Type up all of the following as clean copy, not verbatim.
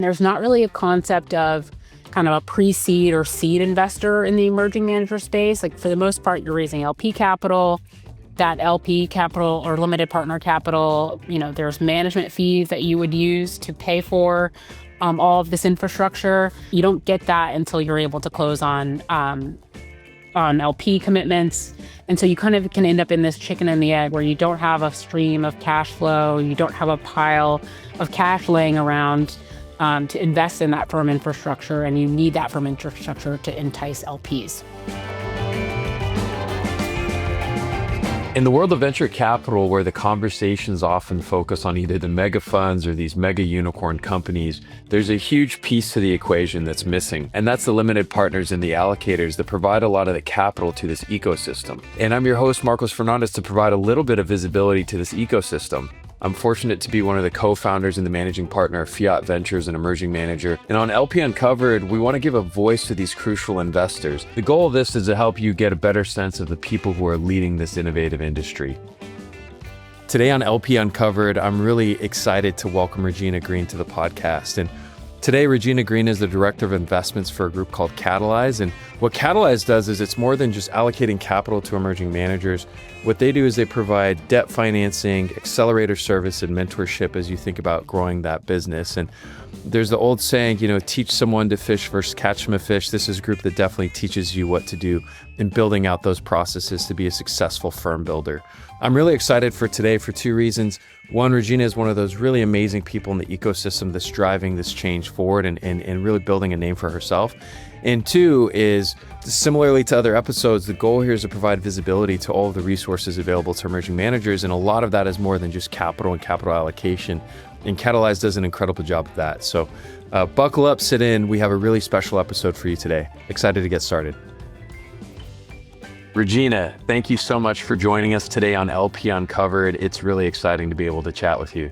There's not really a concept of kind of a pre-seed or seed investor in the emerging manager space. Like for the most part, you're raising LP capital. That LP capital or limited partner capital, there's management fees that you would use to pay for all of this infrastructure. You don't get that until you're able to close on LP commitments. And so you kind of can end up in this chicken and the egg where you don't have a stream of cash flow, you don't have a pile of cash laying around to invest in that firm infrastructure, and you need that firm infrastructure to entice LPs. In the world of venture capital, where the conversations often focus on either the mega funds or these mega unicorn companies, there's a huge piece to the equation that's missing, and that's the limited partners and the allocators that provide a lot of the capital to this ecosystem. And I'm your host, Marcos Fernandez, to provide a little bit of visibility to this ecosystem. I'm fortunate to be one of the co-founders and the managing partner of Fiat Ventures, an emerging manager. And on LP Uncovered, we want to give a voice to these crucial investors. The goal of this is to help you get a better sense of the people who are leading this innovative industry. Today on LP Uncovered, I'm really excited to welcome Regina Green to the podcast. And today, Regina Green is the director of investments for a group called Catalyze. And what Catalyze does is it's more than just allocating capital to emerging managers. What they do is they provide debt financing, accelerator service, and mentorship as you think about growing that business. And there's the old saying, teach someone to fish versus catch them a fish. This is a group that definitely teaches you what to do in building out those processes to be a successful firm builder. I'm really excited for today for two reasons. One, Regina is one of those really amazing people in the ecosystem that's driving this change forward and really building a name for herself. And two is, similarly to other episodes, the goal here is to provide visibility to all of the resources available to emerging managers. And a lot of that is more than just capital and capital allocation. And Catalyze does an incredible job of that. So buckle up, sit in. We have a really special episode for you today. Excited to get started. Regina, thank you so much for joining us today on LP Uncovered. It's really exciting to be able to chat with you.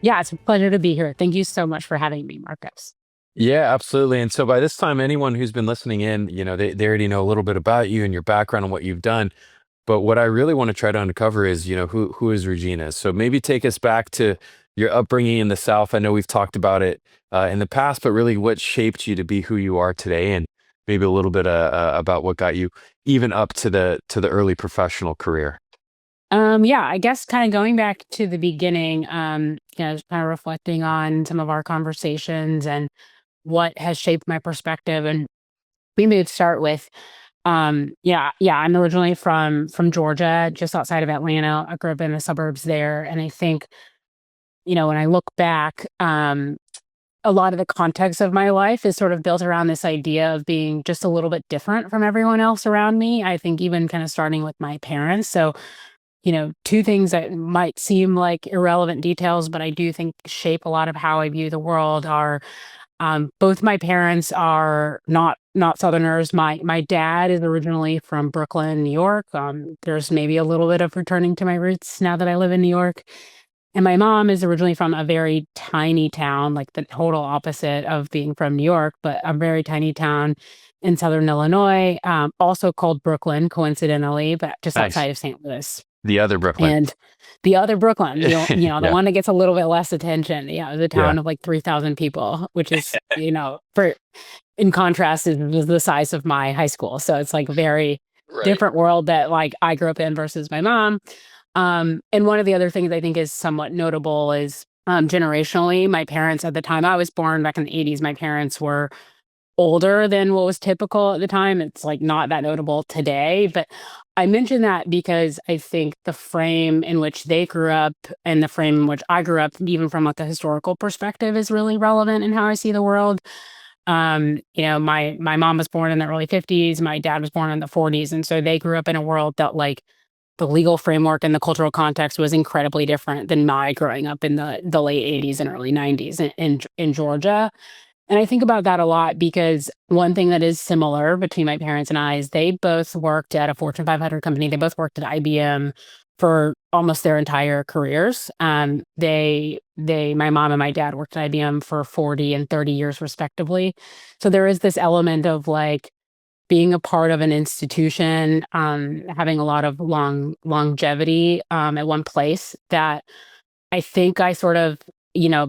Yeah, it's a pleasure to be here. Thank you so much for having me, Marcos. Yeah, absolutely. And so by this time, anyone who's been listening in, they already know a little bit about you and your background and what you've done. But what I really want to try to uncover is, who is Regina? So maybe take us back to your upbringing in the South. I know we've talked about it in the past, but really what shaped you to be who you are today, and maybe a little bit about what got you even up to the early professional career. Yeah, I guess kind of going back to the beginning, just kind of reflecting on some of our conversations and what has shaped my perspective. And we may start with, I'm originally from Georgia, just outside of Atlanta. I grew up in the suburbs there. And I think, when I look back, a lot of the context of my life is sort of built around this idea of being just a little bit different from everyone else around me. I think even kind of starting with my parents. So, two things that might seem like irrelevant details, but I do think shape a lot of how I view the world are both my parents are not Southerners. My dad is originally from Brooklyn, New York. There's maybe a little bit of returning to my roots now that I live in New York. And my mom is originally from a very tiny town, like the total opposite of being from New York, but a very tiny town in Southern Illinois, also called Brooklyn, coincidentally, but just Nice. outside of St. Louis. The other Brooklyn. And the other Brooklyn, the Yeah. one that gets a little bit less attention. Yeah, it was a town Yeah. of like 3,000 people, which is, in contrast, is the size of my high school. So it's like a very different world that like I grew up in versus my mom. And one of the other things I think is somewhat notable is generationally, my parents at the time I was born back in the 80s, my parents were older than what was typical at the time. It's like not that notable today, but I mention that because I think the frame in which they grew up and the frame in which I grew up, even from like a historical perspective, is really relevant in how I see the world. My mom was born in the early 50s, my dad was born in the 40s, and so they grew up in a world that like the legal framework and the cultural context was incredibly different than my growing up in the late 80s and early 90s in Georgia. And I think about that a lot because one thing that is similar between my parents and I is they both worked at a Fortune 500 company. They both worked at IBM for almost their entire careers. My mom and my dad worked at IBM for 40 and 30 years respectively. So there is this element of like being a part of an institution, having a lot of longevity at one place that I think I sort of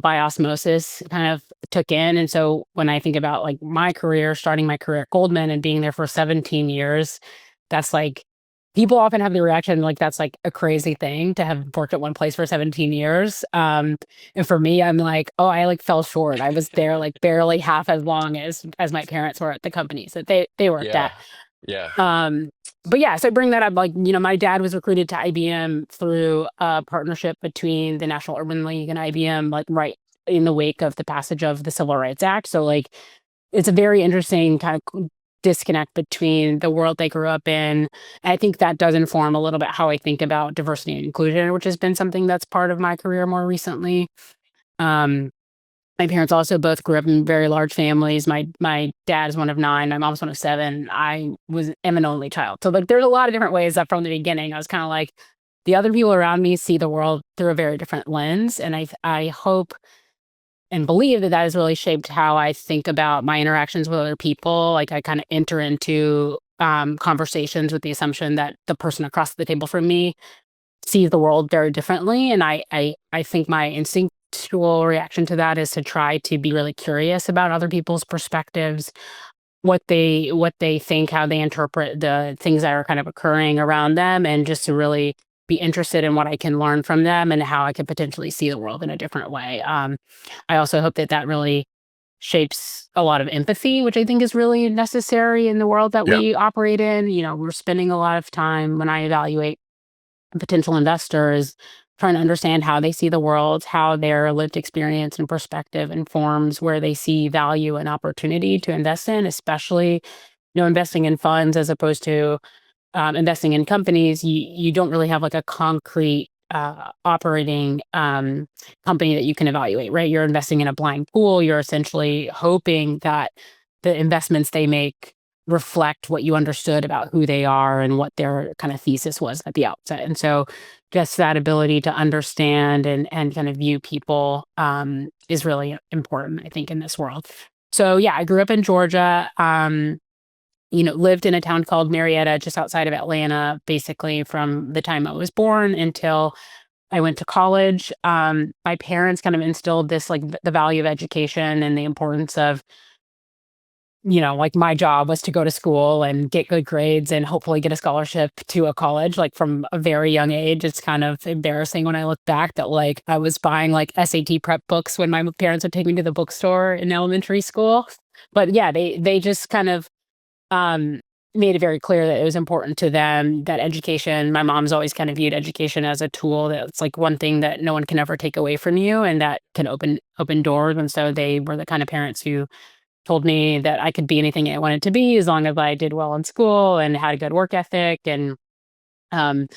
by osmosis kind of took in. And so when I think about like my career, starting my career at Goldman and being there for 17 years, that's like, people often have the reaction like that's like a crazy thing to have worked at one place for 17 years. And for me, I'm like, oh, I like fell short. I was there like barely half as long as my parents were at the companies that they worked at. Yeah. Yeah. But yeah, so I bring that up, like, my dad was recruited to IBM through a partnership between the National Urban League and IBM, like right in the wake of the passage of the Civil Rights Act. So like, it's a very interesting kind of disconnect between the world they grew up in. And I think that does inform a little bit how I think about diversity and inclusion, which has been something that's part of my career more recently. Um, my parents also both grew up in very large families. My dad is one of 9. My mom's one of 7. Am an only child. So like, there's a lot of different ways that from the beginning, I was kind of like, the other people around me see the world through a very different lens. And I hope and believe that has really shaped how I think about my interactions with other people. Like, I kind of enter into conversations with the assumption that the person across the table from me sees the world very differently. And I think my instinctual reaction to that is to try to be really curious about other people's perspectives, what they think, how they interpret the things that are kind of occurring around them, and just to really be interested in what I can learn from them and how I could potentially see the world in a different way. I also hope that really shapes a lot of empathy, which I think is really necessary in the world that Yeah. we operate in. We're spending a lot of time when I evaluate potential investors trying to understand how they see the world, how their lived experience and perspective informs where they see value and opportunity to invest in, especially, investing in funds as opposed to investing in companies. You don't really have like a concrete operating company that you can evaluate, right? You're investing in a blind pool. You're essentially hoping that the investments they make reflect what you understood about who they are and what their kind of thesis was at the outset. And so just that ability to understand and kind of view people is really important, I think, in this world. So yeah, I grew up in Georgia. Lived in a town called Marietta, just outside of Atlanta, basically from the time I was born until I went to college. My parents kind of instilled this, like the value of education and the importance of, like my job was to go to school and get good grades and hopefully get a scholarship to a college, like from a very young age. It's kind of embarrassing when I look back that like I was buying like SAT prep books when my parents would take me to the bookstore in elementary school. But yeah, they just kind of um, made it very clear that it was important to them that education, my mom's always kind of viewed education as a tool that's like one thing that no one can ever take away from you and that can open doors. And so they were the kind of parents who told me that I could be anything I wanted to be as long as I did well in school and had a good work ethic. And um,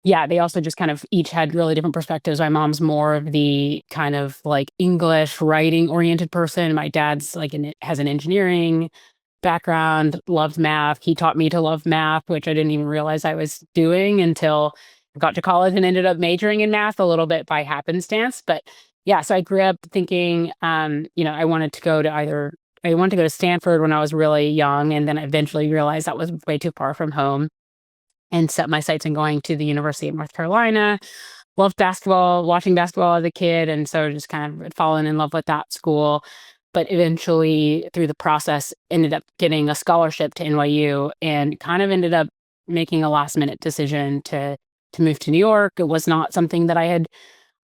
yeah, they also just kind of each had really different perspectives. My mom's more of the kind of like English writing oriented person. My dad's like has an engineering background, loves math. He taught me to love math, which I didn't even realize I was doing until I got to college and ended up majoring in math a little bit by happenstance. But yeah, so I grew up thinking, I wanted to go to Stanford when I was really young, and then I eventually realized that was way too far from home and set my sights on going to the University of North Carolina. Loved basketball, watching basketball as a kid, and so just kind of fallen in love with that school. But eventually, through the process, ended up getting a scholarship to NYU and kind of ended up making a last minute decision to move to New York. It was not something that I had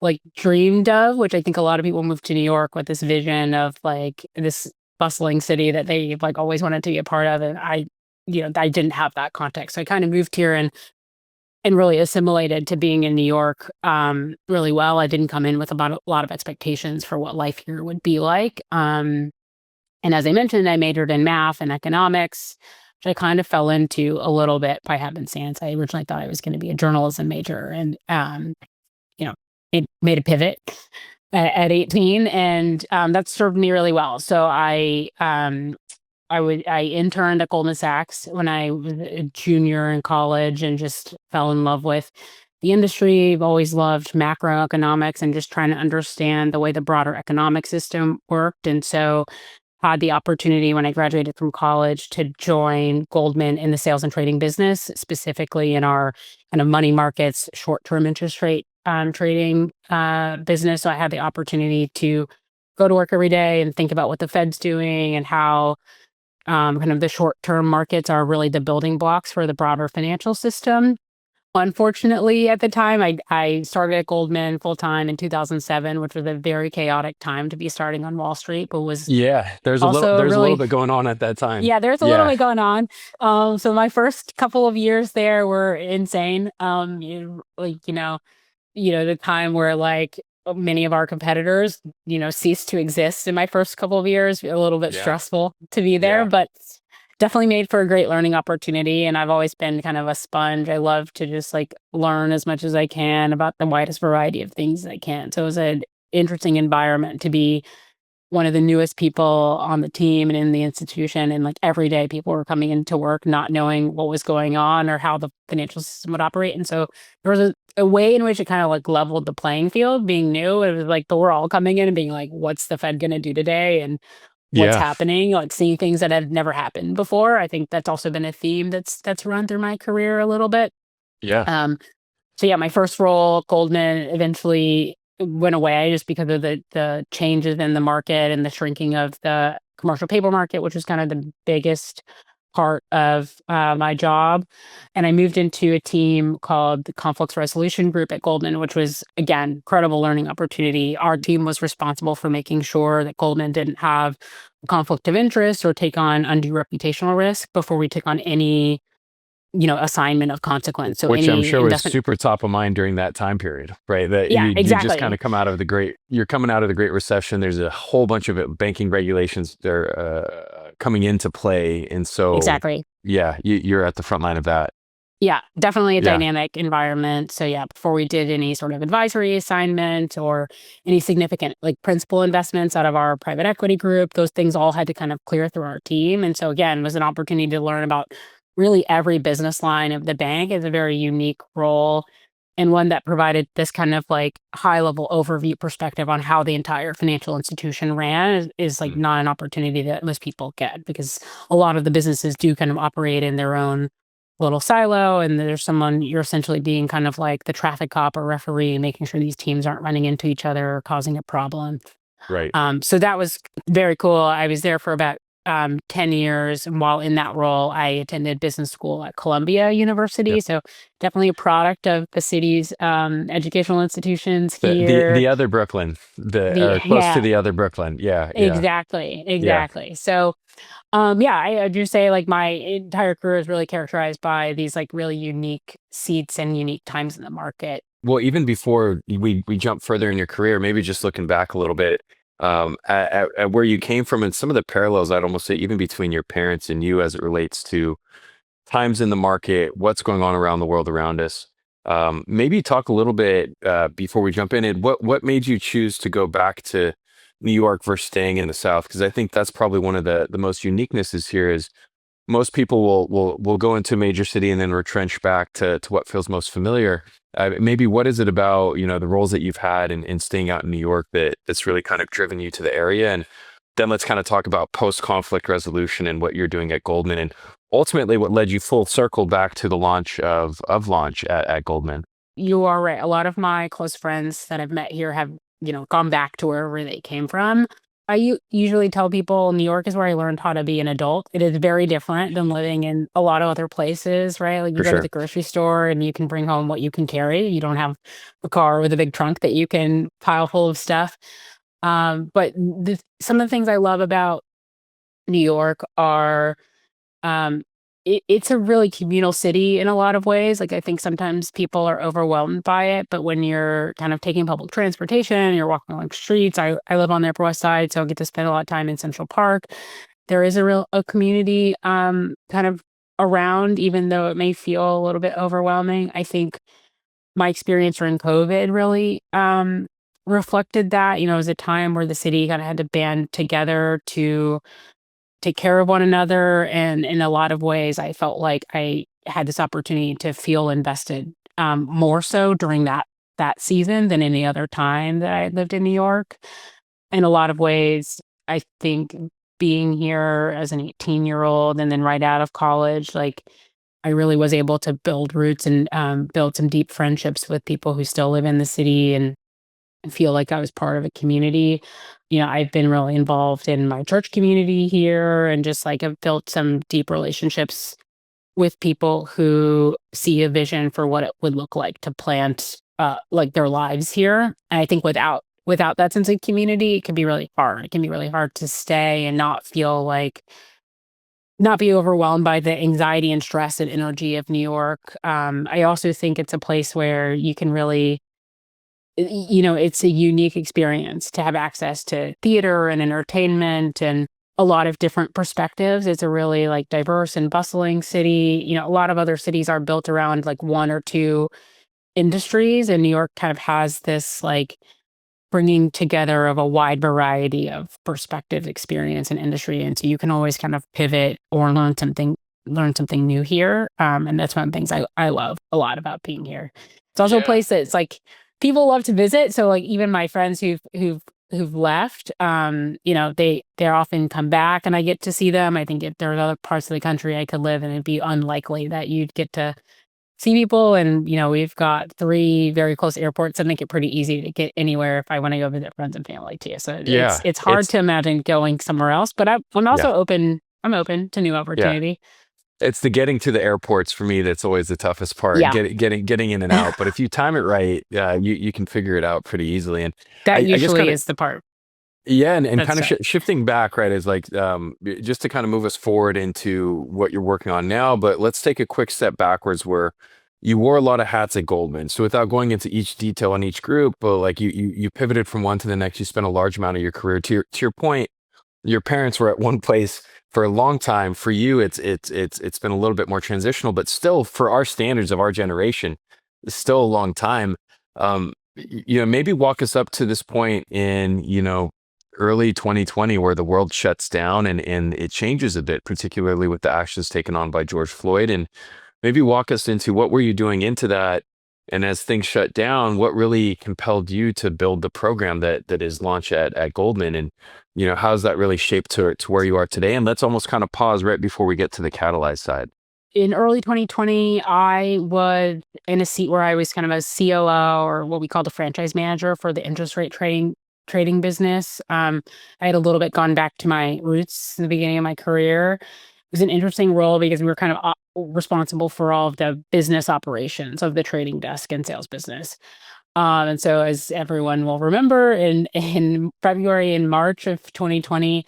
like dreamed of, which I think a lot of people move to New York with this vision of like this bustling city that they like always wanted to be a part of. And I didn't have that context. So I kind of moved here and really assimilated to being in New York really well. I didn't come in with a lot of expectations for what life here would be like. And as I mentioned, I majored in math and economics, which I kind of fell into a little bit by happenstance. I originally thought I was going to be a journalism major, and it made a pivot at 18, and that served me really well. So I interned at Goldman Sachs when I was a junior in college and just fell in love with the industry. I've always loved macroeconomics and just trying to understand the way the broader economic system worked. And so had the opportunity when I graduated from college to join Goldman in the sales and trading business, specifically in our kind of money markets, short-term interest rate trading business. So I had the opportunity to go to work every day and think about what the Fed's doing and how kind of the short-term markets are really the building blocks for the broader financial system. Unfortunately, at the time, I started at Goldman full-time in 2007, which was a very chaotic time to be starting on Wall Street, but was Yeah, also there's a little really, bit going on at that time. yeah, there's a little Yeah. bit going on. So my first couple of years there were insane. The time where like many of our competitors, ceased to exist in my first couple of years, a little bit Yeah. stressful to be there, Yeah. but definitely made for a great learning opportunity. And I've always been kind of a sponge. I love to just like learn as much as I can about the widest variety of things I can. So it was an interesting environment to be one of the newest people on the team and in the institution. And like every day people were coming into work not knowing what was going on or how the financial system would operate. And so there was a way in which it kind of like leveled the playing field being new. It was like we're all coming in and being like, what's the Fed going to do today? And what's Yeah. happening, like seeing things that had never happened before. I think that's also been a theme that's run through my career a little bit. Yeah. Um, so yeah, my first role, Goldman, eventually went away just because of the changes in the market and the shrinking of the commercial paper market, which was kind of the biggest part of my job. And I moved into a team called the Conflicts Resolution Group at Goldman, which was, again, incredible learning opportunity. Our team was responsible for making sure that Goldman didn't have a conflict of interest or take on undue reputational risk before we took on any assignment of consequence. So Which I'm any sure was investment. super top of mind during that time period, right? That Yeah, you just kind exactly. of you're coming out of the Great Recession. There's a whole bunch of banking regulations they're coming into play, and so Exactly. yeah, you're at the front line of that. Yeah, definitely a Yeah. dynamic environment. So yeah, before we did any sort of advisory assignment or any significant like principal investments out of our private equity group, those things all had to kind of clear through our team. And so again, it was an opportunity to learn about really every business line of the bank. Is a very unique role and one that provided this kind of like high level overview perspective on how the entire financial institution ran is like Mm. not an opportunity that most people get because a lot of the businesses do kind of operate in their own little silo, and there's someone you're essentially being kind of like the traffic cop or referee, making sure these teams aren't running into each other or causing a problem. Right. So that was very cool. I was there for about 10 years. And while in that role, I attended business school at Columbia University. Yep. So definitely a product of the city's educational institutions here. The other Brooklyn, or close to Yeah, the other Brooklyn. Yeah. Yeah. exactly. Yeah. Exactly. So yeah, I do say like my entire career is really characterized by these like really unique seats and unique times in the market. Well, even before we jump further in your career, maybe just looking back a little bit, at where you came from and some of the parallels, I'd almost say even between your parents and you as it relates to times in the market, what's going on around the world around us. Maybe talk a little bit before we jump in. And what made you choose to go back to New York versus staying in the South? Because I think that's probably one of the most uniquenesses here is most people will go into a major city and then retrench back to what feels most familiar. Maybe what is it about the roles that you've had in staying out in New York that's really kind of driven you to the area? And then let's kind of talk about post-conflict resolution and what you're doing at Goldman, and ultimately what led you full circle back to the launch of Launch at Goldman. You are right. A lot of my close friends that I've met here have, gone back to wherever they came from. Usually tell people New York is where I learned how to be an adult. It is very different than living in a lot of other places, right? Like you For go to the sure. grocery store and you can bring home what you can carry. You don't have a car with a big trunk that you can pile full of stuff. But some of the things I love about New York are um, it's a really communal city in a lot of ways. Like I think sometimes people are overwhelmed by it, but when you're kind of taking public transportation, you're walking along streets. I live on the Upper West Side, so I get to spend a lot of time in Central Park. There is a community kind of around, even though it may feel a little bit overwhelming. I think my experience during COVID really reflected that. It was a time where the city kind of had to band together to take care of one another. And in a lot of ways, I felt like I had this opportunity to feel invested more so during that season than any other time that I had lived in New York. In a lot of ways, I think being here as an 18-year-old and then right out of college, like I really was able to build roots and build some deep friendships with people who still live in the city and feel like I was part of a community. I've been really involved in my church community here and just like have built some deep relationships with people who see a vision for what it would look like to plant like their lives here. And I think without that sense of community, it can be really hard. It can be really hard to stay and not be overwhelmed by the anxiety and stress and energy of New York. I also think it's a place where you can really, it's a unique experience to have access to theater and entertainment and a lot of different perspectives. It's a really like diverse and bustling city. A lot of other cities are built around like one or two industries, and New York kind of has this like bringing together of a wide variety of perspective, experience, and industry. And so you can always kind of pivot or learn something new here. And that's one of the things I love a lot about being here. It's also a place that's like people love to visit. So like even my friends who've left, they often come back and I get to see them. I think if there are other parts of the country I could live in, it'd be unlikely that you'd get to see people. And we've got 3 very close airports and make it pretty easy to get anywhere if I want to go visit friends and family too. So Yeah, it's hard to imagine going somewhere else, but I'm yeah, also open. I'm open to new yeah. opportunity. It's the getting to the airports for me that's always the toughest part, Yeah. getting in and out. But if you time it right, you can figure it out pretty easily. And That I guess usually kind of is the part yeah, and that's kind of tough. shifting back, right, is like just to kind of move us forward into what you're working on now. But let's take a quick step backwards where you wore a lot of hats at Goldman. So without going into each detail on each group, but like you pivoted from one to the next, you spent a large amount of your career. To your point, your parents were at one place for a long time. For you, it's been a little bit more transitional, but still, for our standards of our generation, it's still a long time. Maybe walk us up to this point in early 2020 where the world shuts down and it changes a bit, particularly with the actions taken on by George Floyd, and maybe walk us into what were you doing into that. And as things shut down, what really compelled you to build the program that is launched at Goldman? And how's that really shaped to where you are today? And let's almost kind of pause right before we get to the Catalyze side. In early 2020, I was in a seat where I was kind of a COO, or what we call the franchise manager for the interest rate trading business. I had a little bit gone back to my roots in the beginning of my career. It was an interesting role because we were kind of responsible for all of the business operations of the trading desk and sales business. And so, as everyone will remember, in February and March of 2020,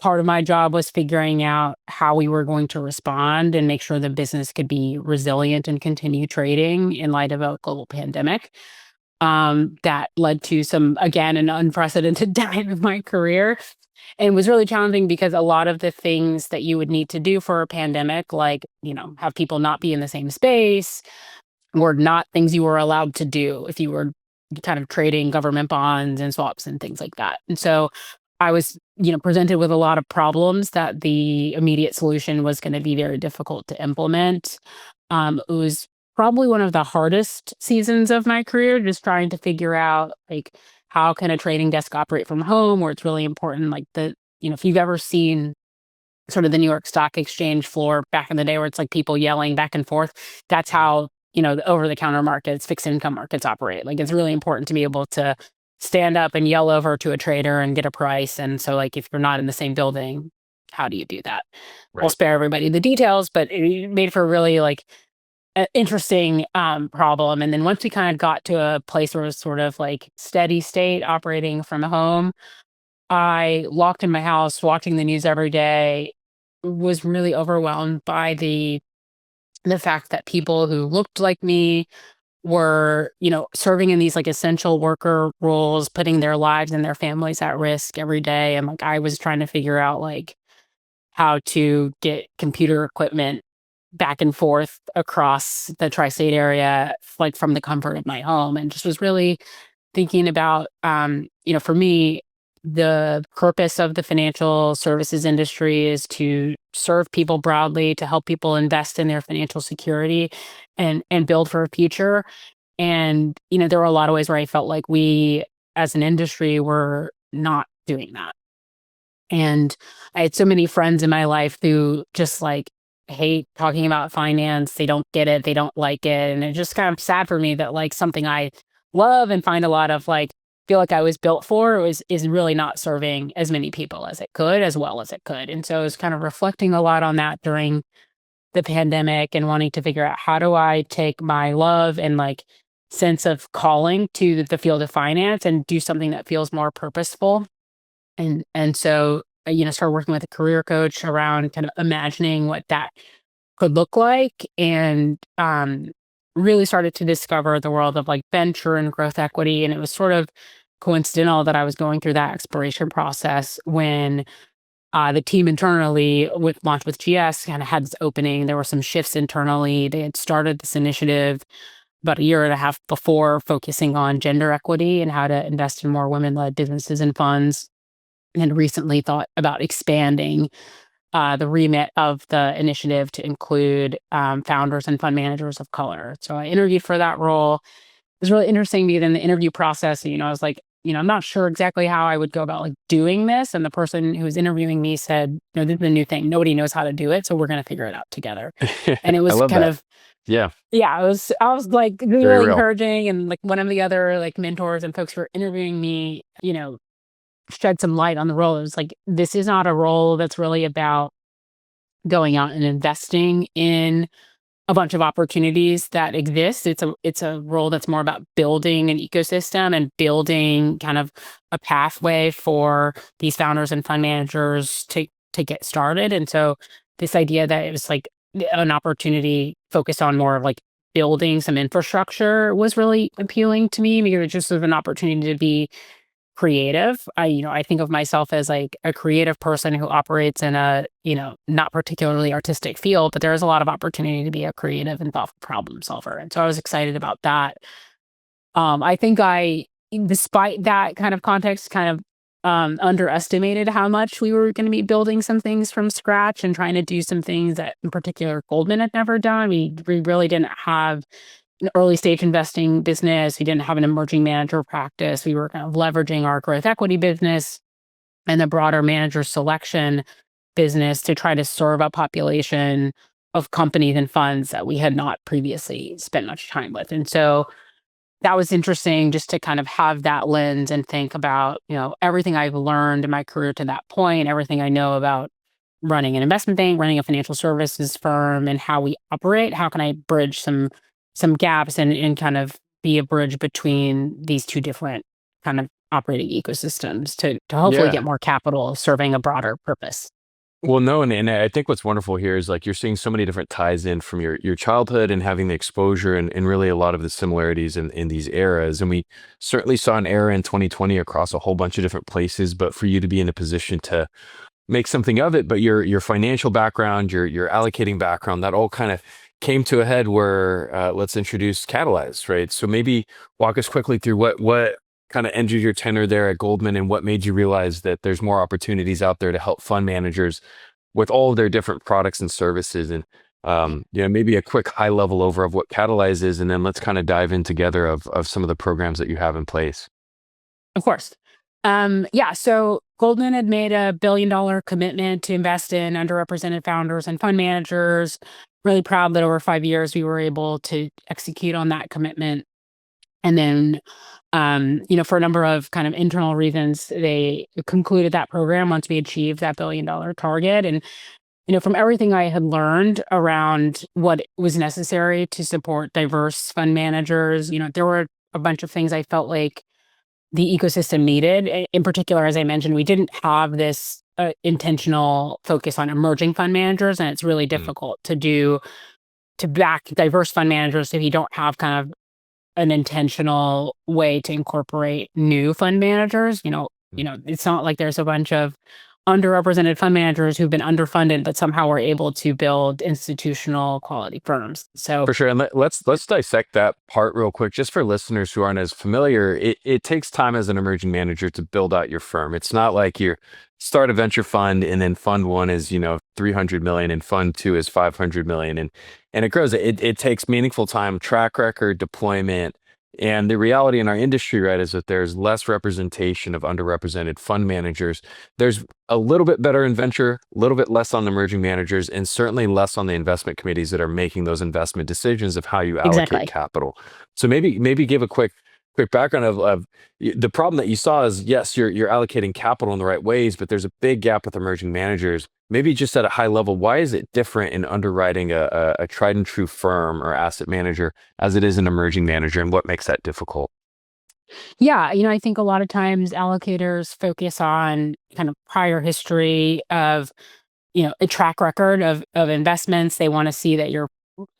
part of my job was figuring out how we were going to respond and make sure the business could be resilient and continue trading in light of a global pandemic. That led to again, an unprecedented time in my career and was really challenging because a lot of the things that you would need to do for a pandemic, like, have people not be in the same space, were not things you were allowed to do if you were kind of trading government bonds and swaps and things like that. And so I was, presented with a lot of problems that the immediate solution was going to be very difficult to implement. It was probably one of the hardest seasons of my career, just trying to figure out like how can a trading desk operate from home, where it's really important. Like if you've ever seen sort of the New York Stock Exchange floor back in the day where it's like people yelling back and forth. That's how, the over the counter markets, fixed income markets operate. Like it's really important to be able to stand up and yell over to a trader and get a price. And so like if you're not in the same building, how do you do that? I'll Right. spare everybody the details, but it made for a really like interesting problem. And then once we kind of got to a place where it was sort of like steady state operating from home, I locked in my house watching the news every day, was really overwhelmed by the fact that people who looked like me were, serving in these like essential worker roles, putting their lives and their families at risk every day. And like I was trying to figure out like how to get computer equipment back and forth across the tri-state area, like from the comfort of my home, and just was really thinking about, for me, the purpose of the financial services industry is to serve people broadly, to help people invest in their financial security and build for a future. And, there were a lot of ways where I felt like we as an industry were not doing that. And I had so many friends in my life who just like hate talking about finance. They don't get it. They don't like it. And it's just kind of sad for me that like something I love and find a lot of like feel like I was built for is really not serving as many people as it could, as well as it could. And so I was kind of reflecting a lot on that during the pandemic and wanting to figure out how do I take my love and like sense of calling to the field of finance and do something that feels more purposeful. And so started working with a career coach around kind of imagining what that could look like, and really started to discover the world of like venture and growth equity. And it was sort of coincidental that I was going through that exploration process when the team internally with launched with GS kind of had this opening. There were some shifts internally. They had started this initiative about a year and a half before, focusing on gender equity and how to invest in more women-led businesses and funds, and recently thought about expanding the remit of the initiative to include founders and fund managers of color. So I interviewed for that role. It was really interesting because in the interview process, I was like, I'm not sure exactly how I would go about like doing this. And the person who was interviewing me said, this is a new thing. Nobody knows how to do it. So we're going to figure it out together. And it I was love kind that. of, Yeah, I was like very really real. encouraging. And like one of the other like mentors and folks who were interviewing me, shed some light on the role. It was like, this is not a role that's really about going out and investing in a bunch of opportunities that exist. It's a role that's more about building an ecosystem and building kind of a pathway for these founders and fund managers to get started. And so this idea that it was like an opportunity focused on more of like building some infrastructure was really appealing to me, because it just was an opportunity to be creative. I think of myself as like a creative person who operates in a, not particularly artistic field, but there is a lot of opportunity to be a creative and thoughtful problem solver. And so I was excited about that. I think despite that kind of context, kind of underestimated how much we were going to be building some things from scratch and trying to do some things that in particular Goldman had never done. We really didn't have an early stage investing business. We didn't have an emerging manager practice. We were kind of leveraging our growth equity business and the broader manager selection business to try to serve a population of companies and funds that we had not previously spent much time with. And so that was interesting just to kind of have that lens and think about, everything I've learned in my career to that point, everything I know about running an investment bank, running a financial services firm, and how we operate. How can I bridge some gaps and kind of be a bridge between these two different kind of operating ecosystems to hopefully Yeah. get more capital serving a broader purpose. Well, no, and I think what's wonderful here is like you're seeing so many different ties in from your childhood and having the exposure and really a lot of the similarities in these eras. And we certainly saw an era in 2020 across a whole bunch of different places, but for you to be in a position to make something of it, but your financial background, your allocating background, that all kind of came to a head where let's introduce Catalyze, right? So maybe walk us quickly through what kind of ended your tenure there at Goldman and what made you realize that there's more opportunities out there to help fund managers with all of their different products and services. And maybe a quick high level over of what Catalyze is, and then let's kind of dive in together of some of the programs that you have in place. Of course. So Goldman had made a $1 billion commitment to invest in underrepresented founders and fund managers. Really proud that over 5 years we were able to execute on that commitment. And then, for a number of kind of internal reasons, they concluded that program once we achieved that $1 billion target. And, from everything I had learned around what was necessary to support diverse fund managers, there were a bunch of things I felt like the ecosystem needed. In particular, as I mentioned, we didn't have this intentional focus on emerging fund managers, and it's really Mm. difficult to back diverse fund managers if you don't have kind of an intentional way to incorporate new fund managers. It's not like there's a bunch of underrepresented fund managers who've been underfunded, but somehow we're able to build institutional quality firms. So For sure. And let's dissect that part real quick, just for listeners who aren't as familiar. It takes time as an emerging manager to build out your firm. It's not like you start a venture fund and then fund one is, 300 million and fund two is 500 million. And it grows. It takes meaningful time, track record, deployment, And the reality in our industry, right, is that there's less representation of underrepresented fund managers. There's a little bit better in venture, a little bit less on emerging managers, and certainly less on the investment committees that are making those investment decisions of how you allocate Exactly. capital. So maybe give a quick background of the problem that you saw is, yes, you're allocating capital in the right ways, but there's a big gap with emerging managers. Maybe just at a high level, why is it different in underwriting a tried and true firm or asset manager as it is an emerging manager, and what makes that difficult? Yeah, I think a lot of times allocators focus on kind of prior history of, a track record of investments. They want to see that your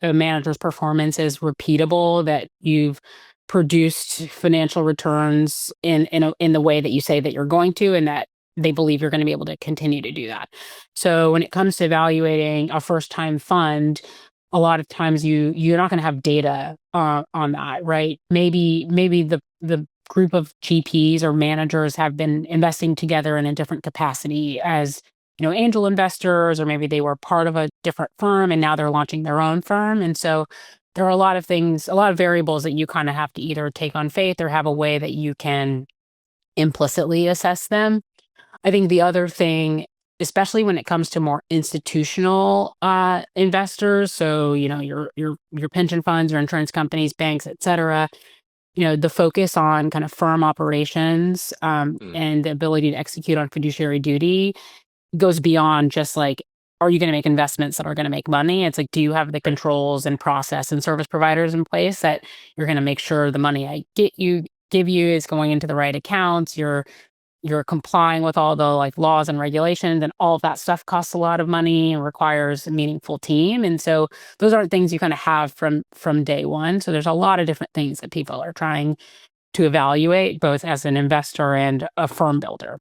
manager's performance is repeatable, that you've produced financial returns in the way that you say that you're going to, and that they believe you're going to be able to continue to do that. So when it comes to evaluating a first time fund, a lot of times you're not going to have data on that, right? Maybe the group of GPs or managers have been investing together in a different capacity as, angel investors, or maybe they were part of a different firm and now they're launching their own firm. And so there are a lot of things, a lot of variables that you kind of have to either take on faith or have a way that you can implicitly assess them. I think the other thing, especially when it comes to more institutional investors, so your pension funds or insurance companies, banks, et cetera, the focus on kind of firm operations Mm, and the ability to execute on fiduciary duty goes beyond just like, are you going to make investments that are going to make money? It's like, do you have the right. controls and process and service providers in place that you're going to make sure the money I give you is going into the right accounts? You're complying with all the like laws and regulations, and all of that stuff costs a lot of money and requires a meaningful team. And so those aren't things you kind of have from day one. So there's a lot of different things that people are trying to evaluate, both as an investor and a firm builder.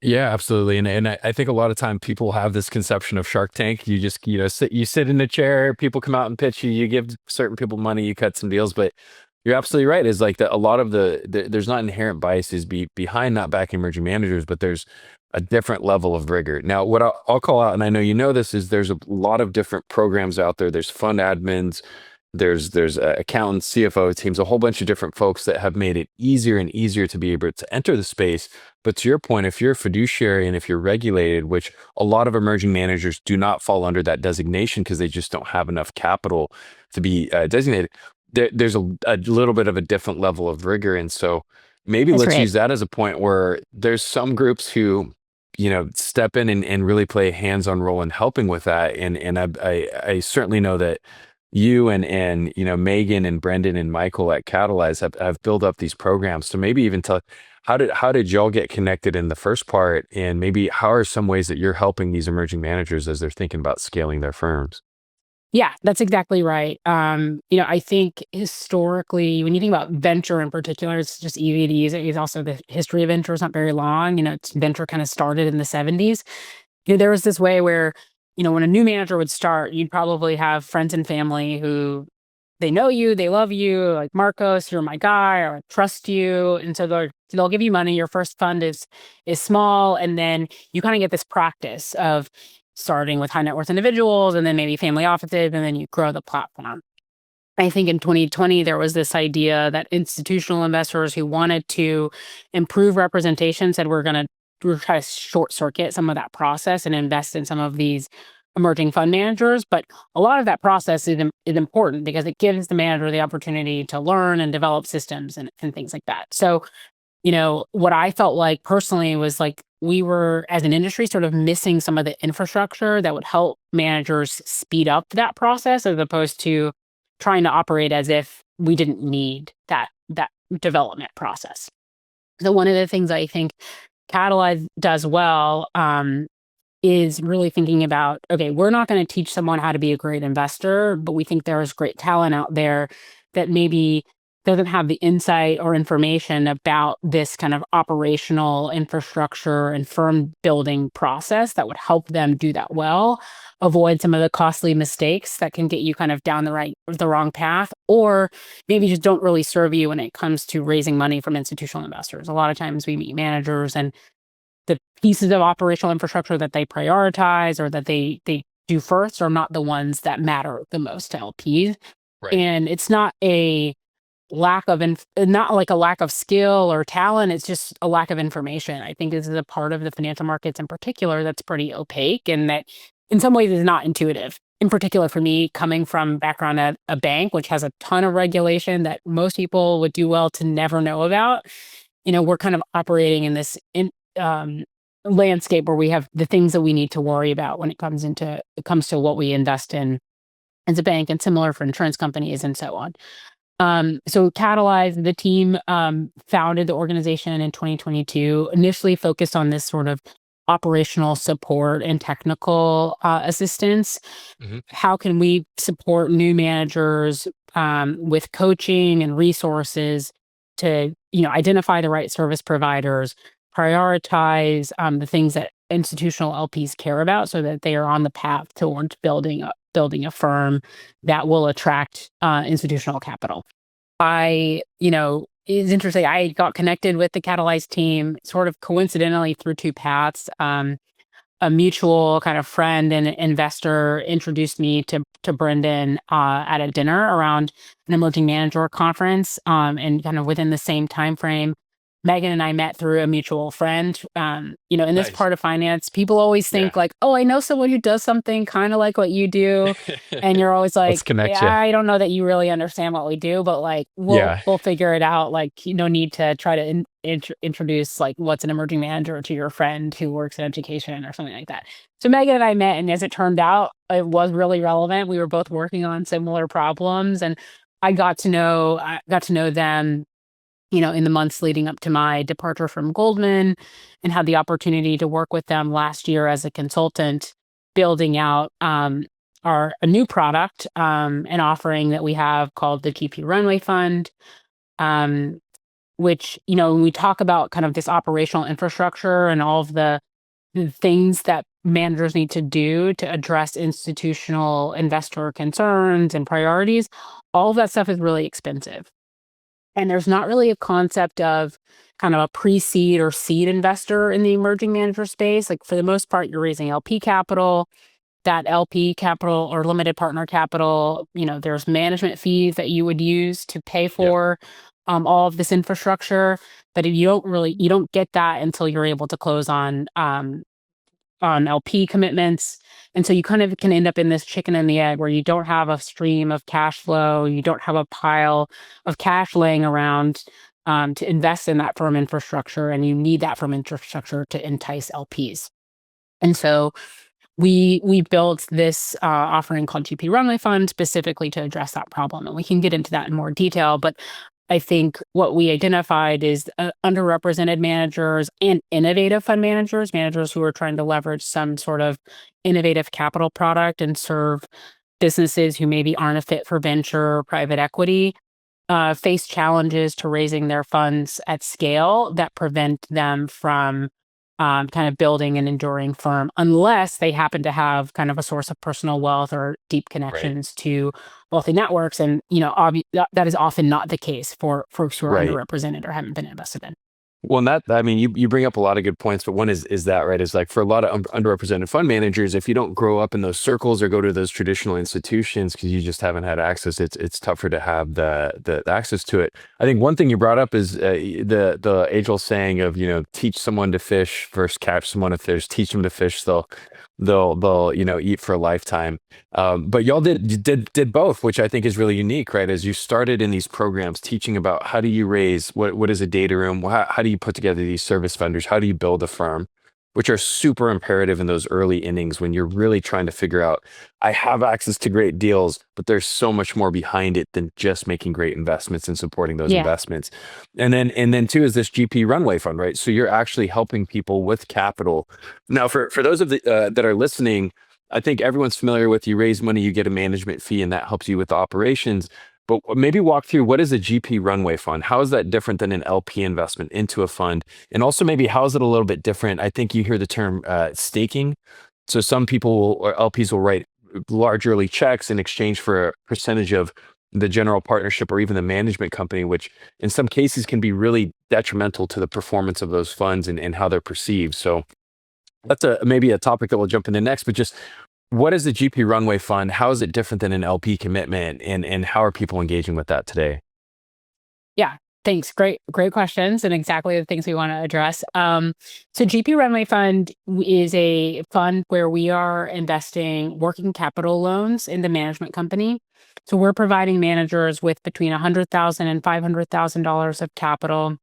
Yeah, absolutely. And I think a lot of time people have this conception of Shark Tank. You just, sit in a chair, people come out and pitch you, you give certain people money, you cut some deals. But you're absolutely right. Is like that a lot of there's not inherent biases behind not backing emerging managers, but there's a different level of rigor. Now, what I'll call out, and I know you know this, is there's a lot of different programs out there. There's fund admins, there's accountants, CFO teams, a whole bunch of different folks that have made it easier and easier to be able to enter the space. But to your point, if you're a fiduciary and if you're regulated, which a lot of emerging managers do not fall under that designation because they just don't have enough capital to be designated, there's a little bit of a different level of rigor. And so maybe That's let's right. use that as a point where there's some groups who, step in and really play a hands-on role in helping with that. And I certainly know that you and Megan and Brendan and Michael at Catalyze have built up these programs. So maybe even tell how did y'all get connected in the first part, and maybe how are some ways that you're helping these emerging managers as they're thinking about scaling their firms? Yeah, that's exactly right. I think historically, when you think about venture in particular, it's just easy to use it. It's also the history of venture is not very long. Venture kind of started in the 70s. There was this way where, when a new manager would start, you'd probably have friends and family who they know you, they love you, like Marcos, you're my guy, or I trust you. And so they'll give you money. Your first fund is small. And then you kind of get this practice of starting with high net worth individuals and then maybe family offices, and then you grow the platform. I think in 2020, there was this idea that institutional investors who wanted to improve representation said, we're trying to short circuit some of that process and invest in some of these emerging fund managers. But a lot of that process is important because it gives the manager the opportunity to learn and develop systems and things like that. So, what I felt like personally was like we were, as an industry, sort of missing some of the infrastructure that would help managers speed up that process, as opposed to trying to operate as if we didn't need that development process. So one of the things I think Catalyze does well is really thinking about, okay, we're not going to teach someone how to be a great investor, but we think there is great talent out there that maybe doesn't have the insight or information about this kind of operational infrastructure and firm building process that would help them do that well, avoid some of the costly mistakes that can get you kind of down the wrong path, or maybe just don't really serve you when it comes to raising money from institutional investors. A lot of times we meet managers and the pieces of operational infrastructure that they prioritize or that they do first are not the ones that matter the most to LPs. Right. And it's not a lack of not like a lack of skill or talent. It's just a lack of information. I think this is a part of the financial markets in particular that's pretty opaque and that in some ways is not intuitive. In particular for me, coming from background at a bank, which has a ton of regulation that most people would do well to never know about. We're kind of operating in this landscape where we have the things that we need to worry about when it comes to what we invest in as a bank, and similar for insurance companies and so on. So Catalyze, the team founded the organization in 2022, initially focused on this sort of operational support and technical assistance. How can we support new managers with coaching and resources to identify the right service providers, prioritize the things that institutional LPs care about so that they are on the path towards building a firm that will attract institutional capital. It's interesting. I got connected with the Catalyze team sort of coincidentally through two paths. A mutual kind of friend and investor introduced me to Brendan at a dinner around an emerging manager conference, and kind of within the same time frame. Megan and I met through a mutual friend. In this part of finance, people always think like, oh, I know someone who does something kind of like what you do. And you're always like, I don't know that you really understand what we do, but like, we'll figure it out. Like, no need to try to introduce like what's an emerging manager to your friend who works in education or something like that. So Megan and I met, and as it turned out, it was really relevant. We were both working on similar problems, and I got to know them in the months leading up to my departure from Goldman, and had the opportunity to work with them last year as a consultant, building out a new product, an offering that we have called the GP Runway Fund, which, when we talk about kind of this operational infrastructure and all of the things that managers need to do to address institutional investor concerns and priorities, all of that stuff is really expensive. And there's not really a concept of kind of a pre-seed or seed investor in the emerging manager space. Like for the most part, you're raising LP capital. That LP capital or limited partner capital, there's management fees that you would use to pay for all of this infrastructure. But you don't get that until you're able to close on LP commitments. And so you kind of can end up in this chicken and the egg where you don't have a stream of cash flow, you don't have a pile of cash laying around to invest in that firm infrastructure, and you need that firm infrastructure to entice LPs. And so we built this offering called GP Runway Fund specifically to address that problem. And we can get into that in more detail, but I think what we identified is underrepresented managers and innovative fund managers who are trying to leverage some sort of innovative capital product and serve businesses who maybe aren't a fit for venture or private equity, face challenges to raising their funds at scale that prevent them from kind of building an enduring firm, unless they happen to have kind of a source of personal wealth or deep connections to wealthy networks. And, that is often not the case for folks who are underrepresented or haven't been invested in. Well, you bring up a lot of good points, but one is that, right, is like for a lot of underrepresented fund managers, if you don't grow up in those circles or go to those traditional institutions because you just haven't had access, it's tougher to have the access to it. I think one thing you brought up is the age-old saying of, teach someone to fish versus catch someone to fish. Teach them to fish, they'll eat for a lifetime. But y'all did both, which I think is really unique, right? As you started in these programs teaching about how do you raise, what is a data room, how do you put together these service vendors, how do you build a firm, which are super imperative in those early innings when you're really trying to figure out, I have access to great deals, but there's so much more behind it than just making great investments and supporting those investments. And then two is this GP Runway Fund, right? So you're actually helping people with capital. Now, for those of that are listening, I think everyone's familiar with you raise money, you get a management fee, and that helps you with the operations. But maybe walk through, what is a GP Runway Fund? How is that different than an LP investment into a fund? And also maybe how is it a little bit different? I think you hear the term staking. So some people or LPs will write large early checks in exchange for a percentage of the general partnership or even the management company, which in some cases can be really detrimental to the performance of those funds and how they're perceived. So that's maybe a topic that we'll jump into next, but just what is the GP Runway Fund? How is it different than an LP commitment? And how are people engaging with that today? Yeah, thanks. Great questions, and exactly the things we want to address. So GP Runway Fund is a fund where we are investing working capital loans in the management company. So we're providing managers with between $100,000 and $500,000 of capital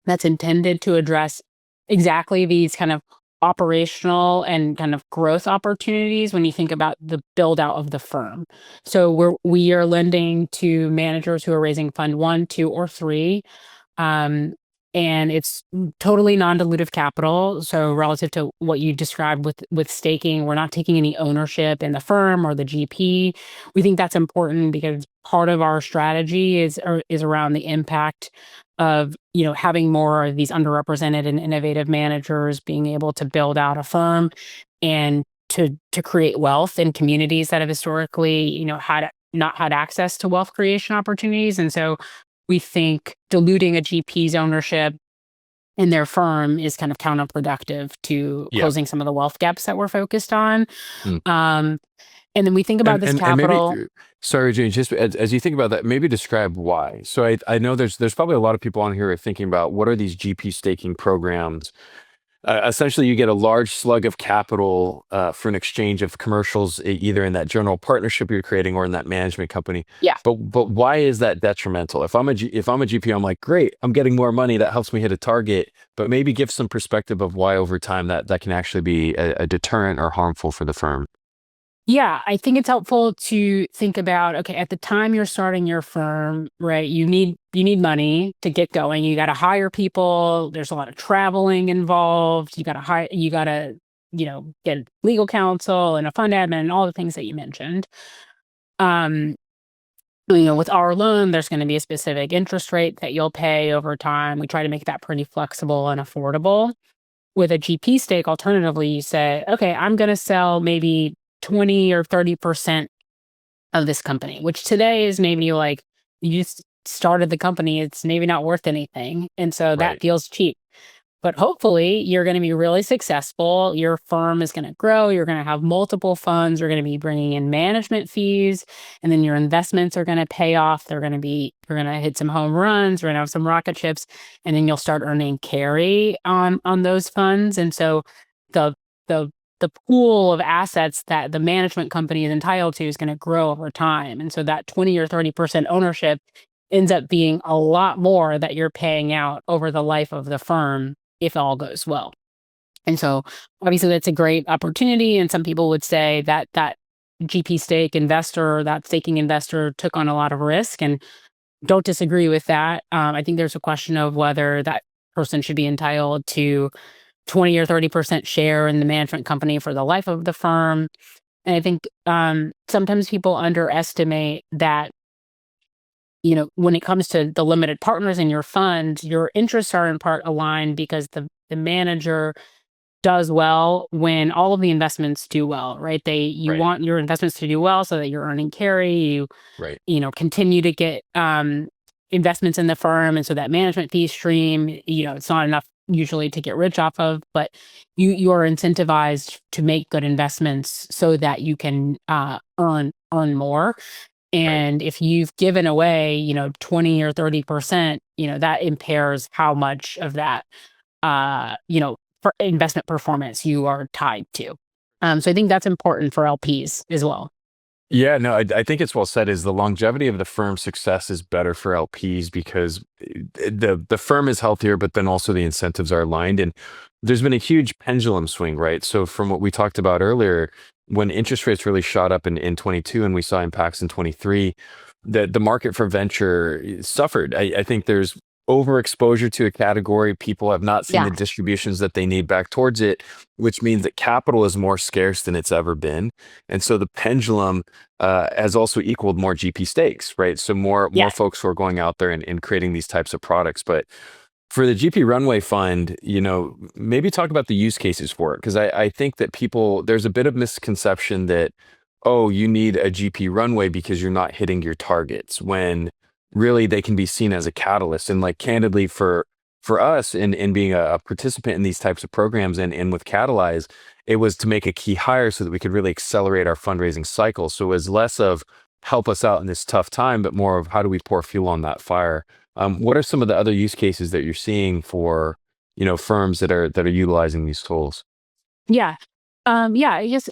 that's intended to address exactly these kind of operational and kind of growth opportunities when you think about the build out of the firm. So we are lending to managers who are raising fund one, two, or three. Um, and it's totally non-dilutive capital. So relative to what you described with staking, we're not taking any ownership in the firm or the GP. We think that's important because part of our strategy is around the impact of having more of these underrepresented and innovative managers being able to build out a firm and to create wealth in communities that have historically had not had access to wealth creation opportunities. And so we think diluting a GP's ownership in their firm is kind of counterproductive to Yeah. closing some of the wealth gaps that we're focused on. Mm. Um, and then we think about this And maybe, capital. sorry, Jane, just as you think about that, maybe describe why. So I know there's probably a lot of people on here thinking about what are these GP staking programs. Essentially, you get a large slug of capital for an exchange of commercials, either in that general partnership you're creating or in that management company. Yeah. But why is that detrimental? If I'm a GP, I'm like, great, I'm getting more money. That helps me hit a target. But maybe give some perspective of why over time that can actually be a deterrent or harmful for the firm. Yeah, I think it's helpful to think about, okay, at the time you're starting your firm, right? You need money to get going. You got to hire people. There's a lot of traveling involved. You got to get legal counsel and a fund admin and all the things that you mentioned. Um, with our loan, there's going to be a specific interest rate that you'll pay over time. We try to make that pretty flexible and affordable. With a GP stake, alternatively, you say, okay, I'm going to sell maybe 20 or 30% of this company, which today is maybe like you just started the company, it's maybe not worth anything. And so that Right. feels cheap. But hopefully, you're going to be really successful. Your firm is going to grow. You're going to have multiple funds. You're going to be bringing in management fees, and then your investments are going to pay off. You're going to hit some home runs. You're going to have some rocket ships, and then you'll start earning carry on those funds. And so, the the the pool of assets that the management company is entitled to is going to grow over time. And so that 20 or 30% ownership ends up being a lot more that you're paying out over the life of the firm if all goes well. And so obviously that's a great opportunity. And some people would say that that GP stake investor, that staking investor took on a lot of risk, and don't disagree with that. I think there's a question of whether that person should be entitled to 20 or 30% share in the management company for the life of the firm. And I think sometimes people underestimate that when it comes to the limited partners in your fund, your interests are in part aligned because the manager does well when all of the investments do well, right? You Right. want your investments to do well so that you're earning carry, Right. continue to get investments in the firm, and so that management fee stream, it's not enough usually to get rich off of, but you are incentivized to make good investments so that you can earn more. Right. And if you've given away, 20 or 30%, that impairs how much of that, for investment performance you are tied to. So I think that's important for LPs as well. Yeah, no, I think it's well said. Is the longevity of the firm's success is better for LPs because the firm is healthier, but then also the incentives are aligned. And there's been a huge pendulum swing, right? So from what we talked about earlier, when interest rates really shot up in 22 and we saw impacts in 23, the market for venture suffered. I think there's overexposure to a category. People have not seen Yeah. the distributions that they need back towards it, which means that capital is more scarce than it's ever been. And so the pendulum has also equaled more GP stakes, right? So more Yes. folks who are going out there and creating these types of products. But for the GP Runway Fund, maybe talk about the use cases for it. Because I think that there's a bit of misconception that, oh, you need a GP runway because you're not hitting your targets, when really they can be seen as a catalyst. And like candidly for us in being a participant in these types of programs and with Catalyze, it was to make a key hire so that we could really accelerate our fundraising cycle. So it was less of help us out in this tough time, but more of how do we pour fuel on that fire What are some of the other use cases that you're seeing for, firms that are utilizing these tools? Yeah. Yeah, I guess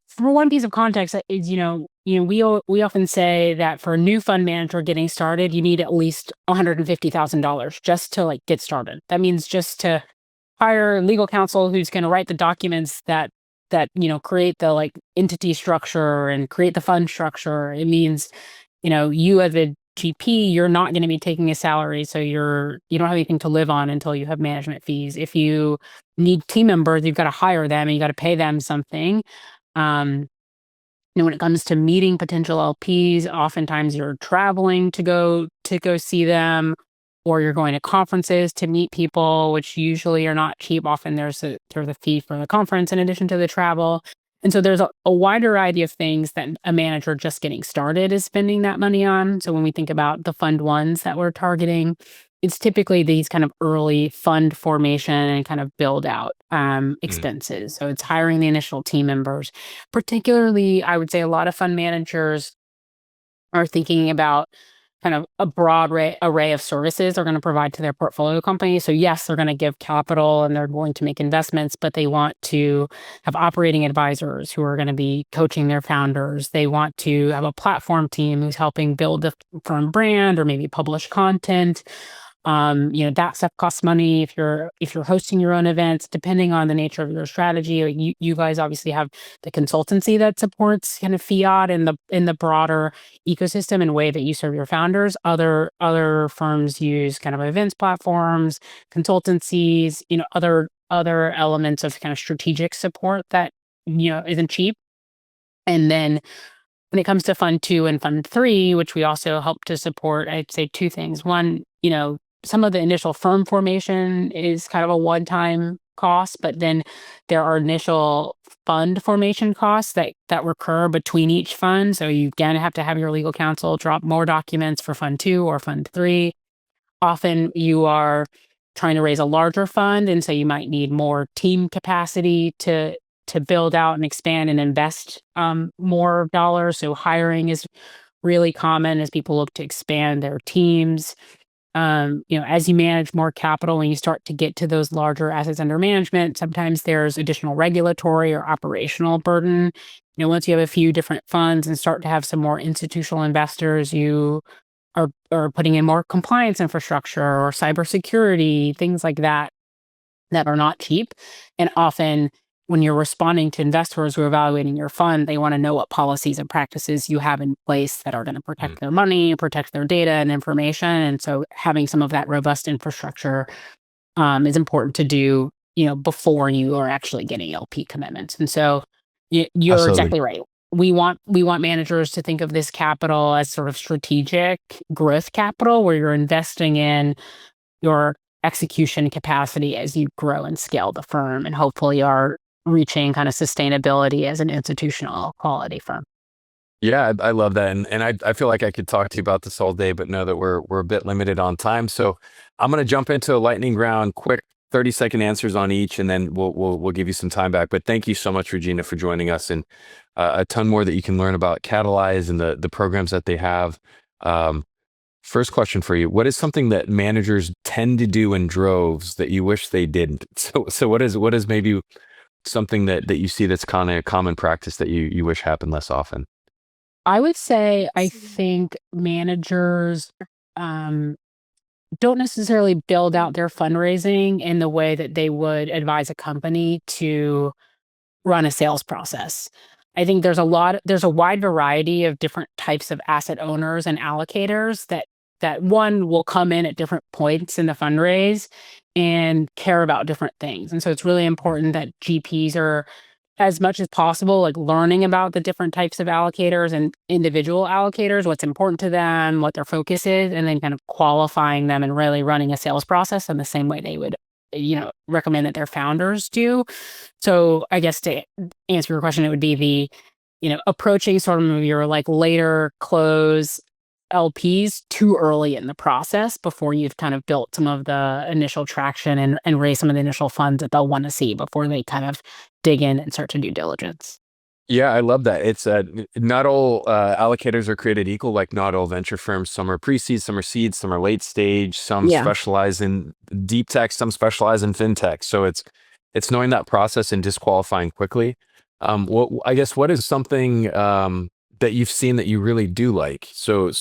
for one piece of context is, we often say that for a new fund manager getting started, you need at least $150,000 just to like get started. That means just to hire legal counsel who's going to write the documents that create the like entity structure and create the fund structure. It means you as a GP, you're not going to be taking a salary, so you don't have anything to live on until you have management fees. If you need team members, you've got to hire them and you got to pay them something. Um, when it comes to meeting potential LPs, oftentimes you're traveling to go see them, or you're going to conferences to meet people, which usually are not cheap. Often there's a fee for the conference in addition to the travel. And so there's a wide variety of things that a manager just getting started is spending that money on. So when we think about the fund ones that we're targeting, it's typically these kind of early fund formation and kind of build out Mm. expenses. So it's hiring the initial team members. Particularly, I would say a lot of fund managers are thinking about kind of a broad array of services they're going to provide to their portfolio company. So yes, they're going to give capital and they're going to make investments, but they want to have operating advisors who are going to be coaching their founders. They want to have a platform team who's helping build the firm brand or maybe publish content. That stuff costs money if you're hosting your own events, depending on the nature of your strategy. You guys obviously have the consultancy that supports kind of fiat in the broader ecosystem and way that you serve your founders. Other firms use kind of events platforms, consultancies, other elements of kind of strategic support that isn't cheap. And then when it comes to Fund 2 and Fund 3, which we also help to support, I'd say two things. One, some of the initial firm formation is kind of a one-time cost, but then there are initial fund formation costs that recur between each fund. So you again have to have your legal counsel drop more documents for Fund 2 or Fund 3. Often you are trying to raise a larger fund, and so you might need more team capacity to build out and expand and invest more dollars. So hiring is really common as people look to expand their teams. As you manage more capital, when you start to get to those larger assets under management, sometimes there's additional regulatory or operational burden. Once you have a few different funds and start to have some more institutional investors, you are putting in more compliance infrastructure or cybersecurity, things like that are not cheap. And often when you're responding to investors who are evaluating your fund, they want to know what policies and practices you have in place that are going to Mm. protect their money, protect their data and information. And so having some of that robust infrastructure is important to do, before you are actually getting LP commitments. And so you're Absolutely. exactly right. We want managers to think of this capital as sort of strategic growth capital, where you're investing in your execution capacity as you grow and scale the firm and hopefully are reaching kind of sustainability as an institutional quality firm. Yeah, I love that, and I feel like I could talk to you about this all day, but know that we're a bit limited on time. So I'm gonna jump into a lightning round, quick 30-second answers on each, and then we'll give you some time back. But thank you so much, Regina, for joining us, and a ton more that you can learn about Catalyze and the programs that they have. Um, First question for you: what is something that managers tend to do in droves that you wish they didn't? So what is maybe something that you see that's kind of common practice that you wish happened less often? I would say I think managers um, don't necessarily build out their fundraising in the way that they would advise a company to run a sales process. I think there's a wide variety of different types of asset owners and allocators that one will come in at different points in the fundraise and care about different things. And so it's really important that GPs are as much as possible like learning about the different types of allocators and individual allocators, what's important to them, what their focus is, and then kind of qualifying them and really running a sales process in the same way they would recommend that their founders do. So I guess to answer your question, it would be approaching sort of your like later close LPs too early in the process before you've kind of built some of the initial traction and raise some of the initial funds that they'll want to see before they kind of dig in and start to do diligence. Yeah, I love that. It's not all allocators are created equal, like not all venture firms. Some are pre-seed, some are seed, some are late stage, some Yeah. specialize in deep tech, some specialize in fintech. So it's knowing that process and disqualifying quickly. I guess what is something that you've seen that you really do like? So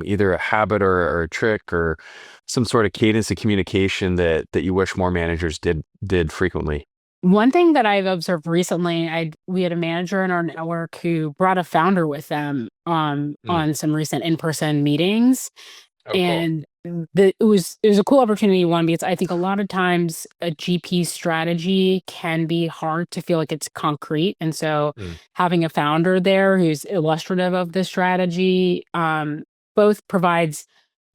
either a habit or a trick or some sort of cadence of communication that you wish more managers did frequently. One thing that I've observed recently, we had a manager in our network who brought a founder with them Mm. on some recent in-person meetings. Oh, cool. And it was a cool opportunity, one, because I think a lot of times a GP strategy can be hard to feel like it's concrete. And so Mm. having a founder there who's illustrative of the strategy, both provides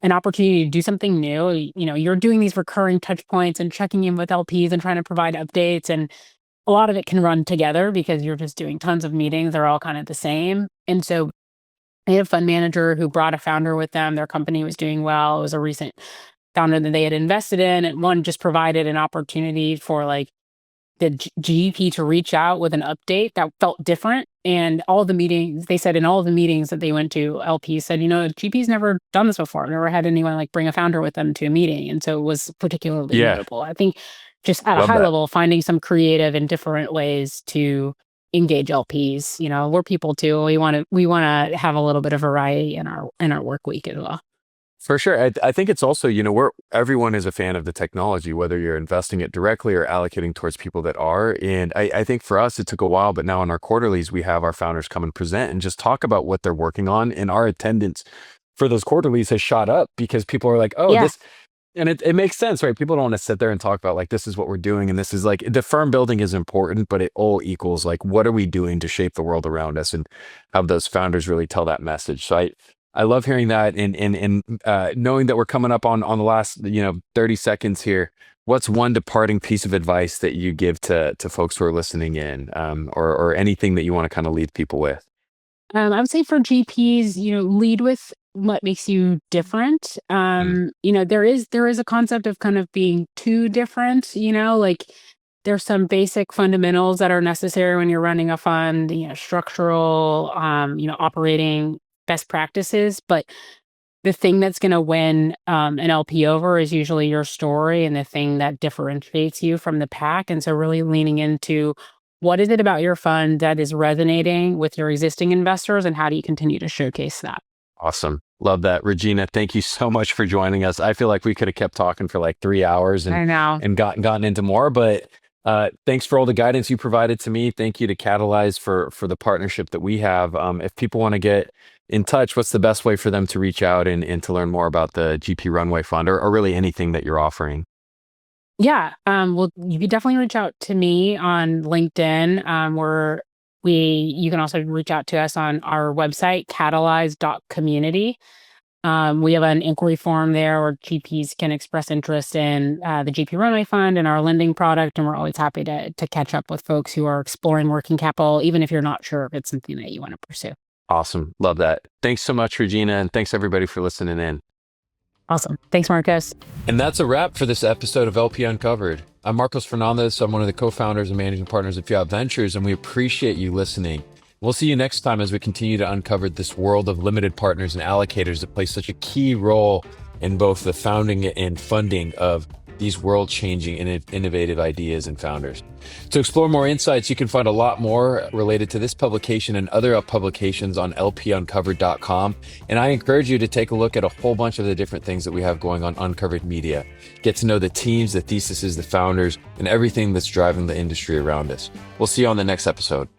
an opportunity to do something new. You're doing these recurring touch points and checking in with LPs and trying to provide updates. And a lot of it can run together because you're just doing tons of meetings. They're all kind of the same. And so they had a fund manager who brought a founder with them. Their company was doing well. It was a recent founder that they had invested in. And one just provided an opportunity for like the GP to reach out with an update that felt different. And all the meetings, they said in all the meetings that they went to, LP said, GP's never done this before. I've never had anyone like bring a founder with them to a meeting. And so it was particularly Yeah, notable. I think just at a love high that. level, finding some creative and different ways to engage LPs. We're people too. We want to have a little bit of variety in our work week as well. For sure. I think it's also, where everyone is a fan of the technology, whether you're investing it directly or allocating towards people that are. And I think for us, it took a while, but now in our quarterlies, we have our founders come and present and just talk about what they're working on. And our attendance for those quarterlies has shot up because people are like, oh, Yeah. this, and it makes sense, right? People don't want to sit there and talk about like, this is what we're doing. And this is like, the firm building is important, but it all equals like, what are we doing to shape the world around us and have those founders really tell that message. So I love hearing that and knowing that we're coming up on the last 30 seconds here. What's one departing piece of advice that you give to folks who are listening in, or anything that you want to kind of leave people with? I would say for GPs, lead with what makes you different. Mm. There is a concept of kind of being too different, like there's some basic fundamentals that are necessary when you're running a fund, structural, operating best practices. But the thing that's going to win an LP over is usually your story and the thing that differentiates you from the pack. And so really leaning into what is it about your fund that is resonating with your existing investors and how do you continue to showcase that? Awesome. Love that. Regina, thank you so much for joining us. I feel like we could have kept talking for like 3 hours and I know. and gotten into more, but thanks for all the guidance you provided to me. Thank you to Catalyze for the partnership that we have. If people want to get in touch, what's the best way for them to reach out and to learn more about the GP Runway Fund or really anything that you're offering? Yeah. Well, you could definitely reach out to me on LinkedIn. You can also reach out to us on our website, catalyze.community. We have an inquiry form there where GPs can express interest in the GP Runway Fund and our lending product. And we're always happy to catch up with folks who are exploring working capital, even if you're not sure if it's something that you want to pursue. Awesome. Love that. Thanks so much, Regina. And thanks everybody for listening in. Awesome. Thanks, Marcos. And that's a wrap for this episode of LP Uncovered. I'm Marcos Fernandez. I'm one of the co-founders and managing partners of Fiat Ventures, and we appreciate you listening. We'll see you next time as we continue to uncover this world of limited partners and allocators that play such a key role in both the founding and funding of these world-changing and innovative ideas and founders. To explore more insights, you can find a lot more related to this publication and other publications on lpuncovered.com. And I encourage you to take a look at a whole bunch of the different things that we have going on Uncovered Media. Get to know the teams, the theses, the founders, and everything that's driving the industry around us. We'll see you on the next episode.